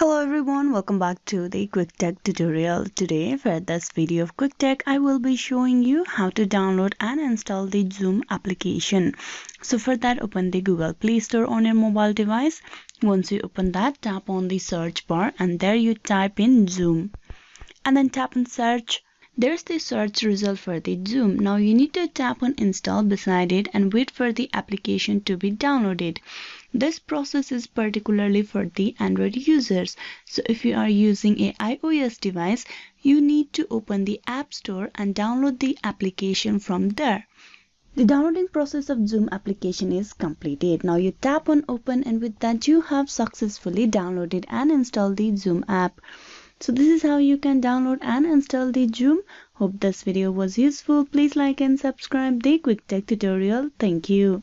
Hello everyone, welcome back to the Quick Tech tutorial. Today for this video of Quick Tech, I will be showing you how to download and install the Zoom application. So for that, open the Google Play Store on your mobile device. Once you open that, tap on the search bar and there you type in Zoom and then tap on search. There's the search result for the Zoom. Now you need to tap on install beside it and wait for the application to be downloaded. This process is particularly for the Android users. So if you are using a iOS device, you need to open the App Store and download the application from there. The downloading process of Zoom application is completed. Now you tap on open and with that you have successfully downloaded and installed the Zoom app. So this is how you can download and install the Zoom. Hope this video was useful. Please like and subscribe the Quick Tech tutorial. Thank you.